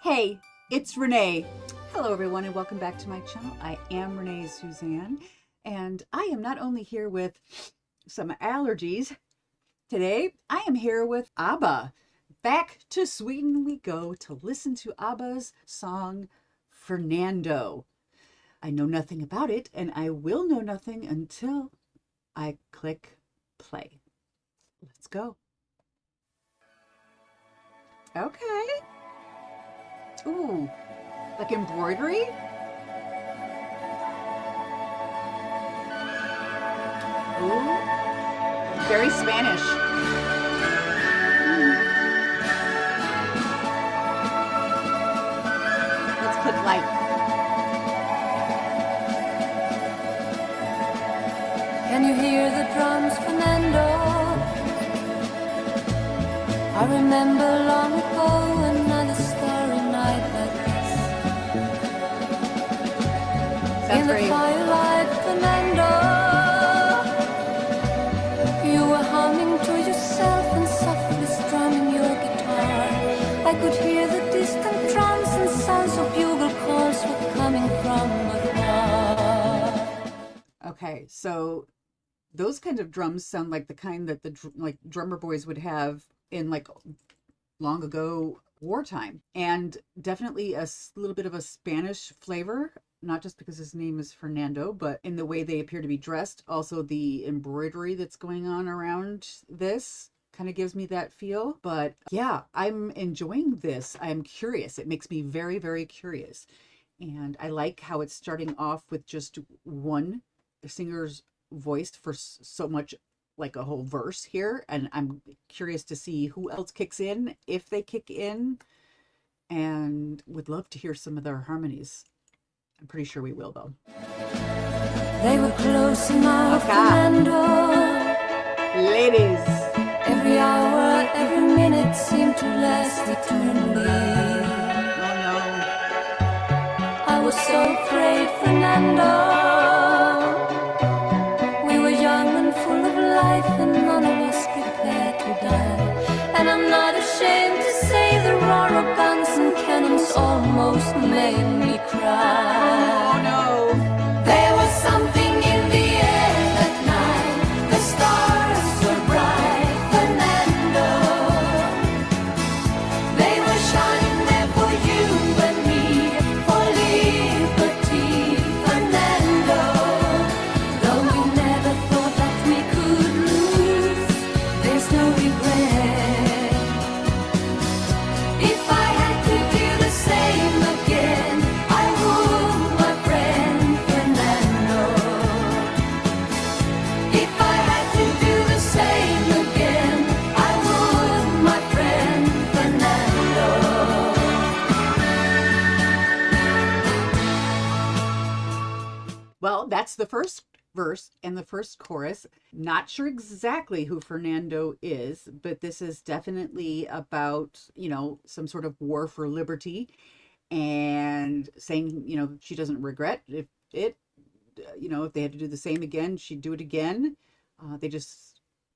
Hey, it's Renee. Hello everyone and welcome back to my channel. I am Renée-Suzanne and I am not only here with some allergies. Today I am here with ABBA. Back to Sweden we go to listen to ABBA's song Fernando. I know nothing about it and I will know nothing until I click play. Let's go. Okay. Ooh, like embroidery? Ooh, very Spanish. Let's click like. Can you hear the drums, Fernando? I remember long ago another starry night like this. Sounds in the great. firelight, Fernando, you were humming to yourself and softly strumming your guitar. I could hear the distant drums and sounds of bugle calls were coming from afar. Okay, so those kinds of drums sound like the kind that the drummer boys would have in like long ago wartime, and definitely a little bit of a Spanish flavor, not just because his name is Fernando, but in the way they appear to be dressed. Also the embroidery that's going on around this kind of gives me that feel. But yeah, I'm enjoying this. I'm curious. It makes me very, very curious. And I like how it's starting off with just one singer's voice for so much, like a whole verse here, and I'm curious to see who else kicks in, if they kick in, and would love to hear some of their harmonies. I'm pretty sure we will though. They were close enough, Okay. Fernando. Ladies. Every hour, every minute seemed to last eternally. Oh no. I was so afraid, Fernando. We were young and full of life, and none of us prepared to die. And I'm not ashamed to say the roar of guns and cannons almost made me cry. Oh no. There was something in the air that night. The stars were bright, Fernando. They were shining there for you and me, for liberty, Fernando. Though we never thought that we could lose, there's no regret. If I had to do the same again, I would, my friend Fernando. If I had to do the same again, I would, my friend Fernando. Well, that's the first verse and the first chorus. Not sure exactly who Fernando is, but this is definitely about, some sort of war for liberty, and saying, she doesn't regret if they had to do the same again, she'd do it again.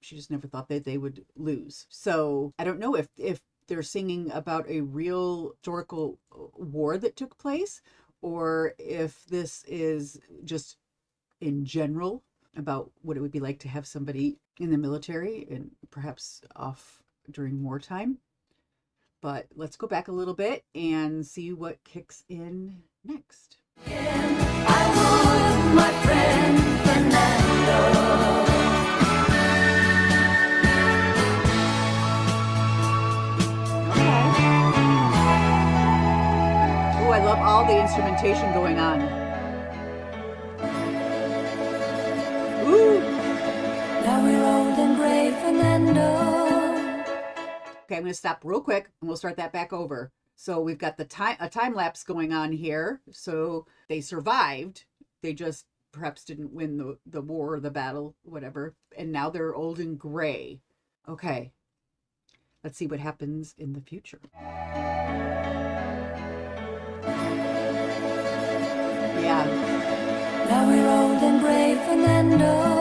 She just never thought that they would lose. So I don't know if they're singing about a real historical war that took place, or if this is just in general about what it would be like to have somebody in the military and perhaps off during wartime. But let's go back a little bit and see what kicks in next. I would, my friend Fernando. Okay. Oh, I love all the instrumentation going on. Ooh. Now we're old and gray, Fernando. Okay, I'm going to stop real quick and we'll start that back over. So we've got a time lapse going on here. So they survived. They just perhaps didn't win the war or the battle, whatever. And now they're old and gray. Okay. Let's see what happens in the future. Yeah. Now we're old and gray, Fernando.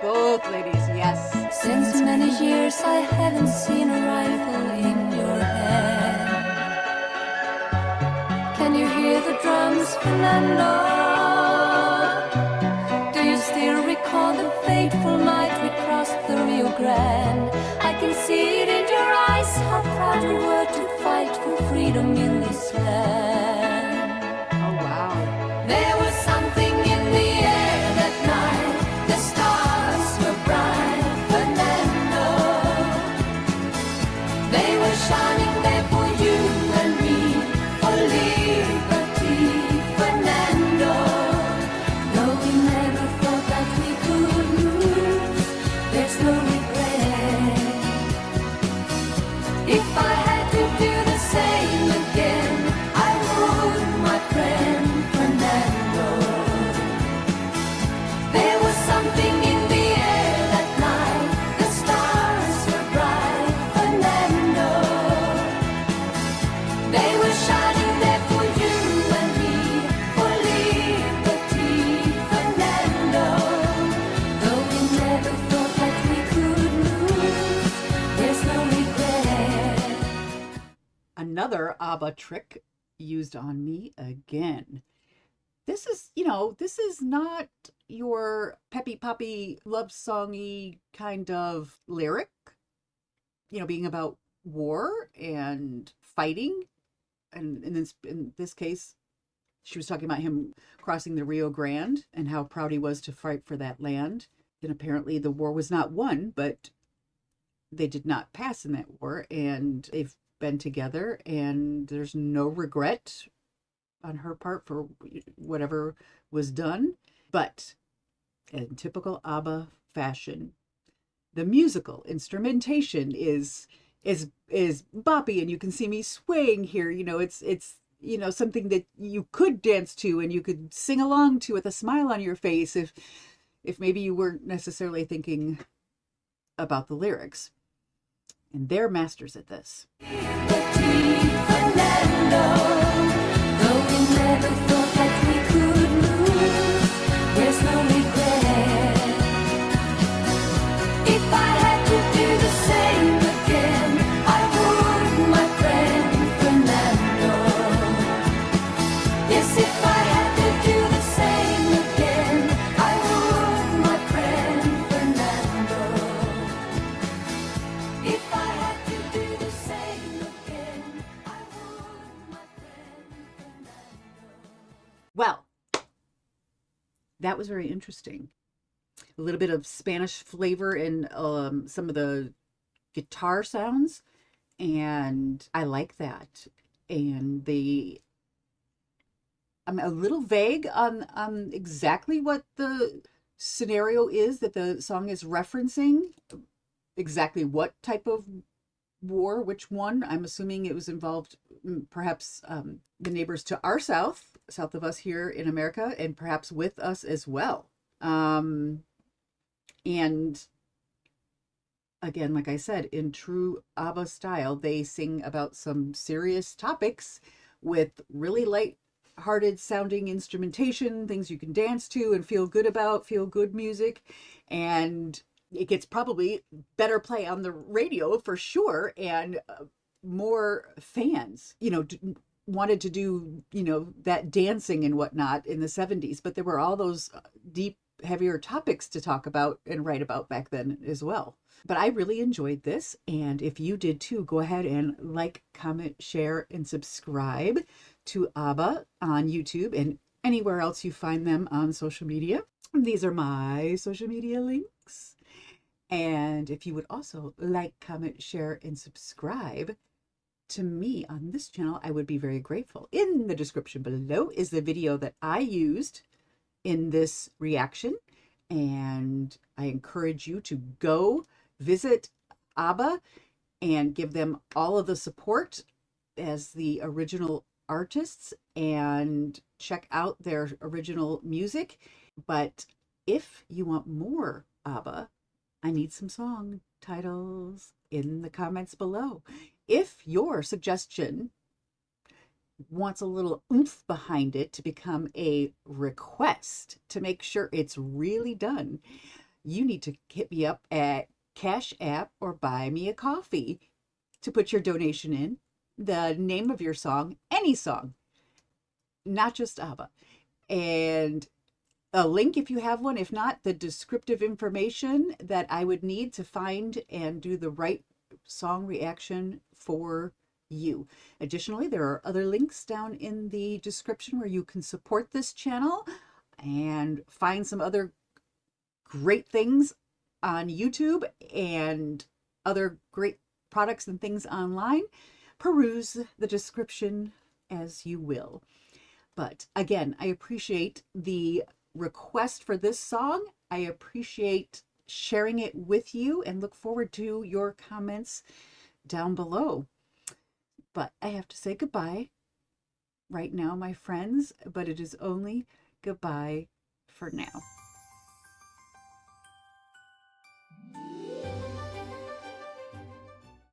Both ladies, yes. Since many years I haven't seen a rifle in your hand. Fernando. Do you still recall the fateful night we crossed the Rio Grande? I can see it in your eyes, how proud you were to fight for freedom in this land. Oh, wow. There was something in the air that night. The stars were bright, Fernando. They were shining there for you and me, for liberty, Fernando. Though we never thought that we could lose, there's no regret. If I had to do the same again, I would, my friend Fernando. There was something in the air that night. The stars were bright, Fernando. They were shining there for you and me, for liberty, Fernando. Though we never thought that we could lose, there's no regret. Another ABBA trick used on me again. This is, this is not your peppy poppy love songy kind of lyric, being about war and fighting. And in this case, she was talking about him crossing the Rio Grande and how proud he was to fight for that land. And apparently the war was not won, but they did not pass in that war, and they've been together, and there's no regret on her part for whatever was done. But in typical ABBA fashion, the musical instrumentation is boppy, and you can see me swaying here. It's something that you could dance to and you could sing along to with a smile on your face if maybe you weren't necessarily thinking about the lyrics. And they're masters at this. Fernando, though we never thought that we could lose, there's no regret. If I had to do the same again, I would, my friend Fernando. Yes, if I had to do the same again, I would, my friend Fernando. If I had to do the same again, I would, my friend Fernando. Well, that was very interesting. A little bit of Spanish flavor in some of the guitar sounds, and I like that. And I'm a little vague on exactly what the scenario is that the song is referencing, exactly what type of war, which one. I'm assuming it was involved, perhaps the neighbors to our south of us here in America, and perhaps with us as well. And again, like I said, in true ABBA style, they sing about some serious topics with really light-hearted sounding instrumentation, things you can dance to and feel good about, feel good music. And it gets probably better play on the radio for sure, and more fans, wanted to do, that dancing and whatnot in the 70s, but there were all those deep, heavier topics to talk about and write about back then as well. But I really enjoyed this, and if you did too, go ahead and like, comment, share, and subscribe to ABBA on YouTube and anywhere else you find them on social media. These are my social media links. And if you would also like, comment, share, and subscribe to me on this channel, I would be very grateful. In the description below is the video that I used in this reaction, and I encourage you to go visit ABBA and give them all of the support as the original artists and check out their original music. But if you want more ABBA, I need some song titles in the comments below. If your suggestion wants a little oomph behind it to become a request to make sure it's really done, you need to hit me up at CashApp or Buy Me a Coffee to put your donation in, the name of your song, any song, not just ABBA. And a link if you have one. If not, the descriptive information that I would need to find and do the right song reaction for you. Additionally, there are other links down in the description where you can support this channel and find some other great things on YouTube and other great products and things online. Peruse the description as you will. But again, I appreciate the request for this song. I appreciate sharing it with you and look forward to your comments down below. But I have to say goodbye right now, my friends, but it is only goodbye for now.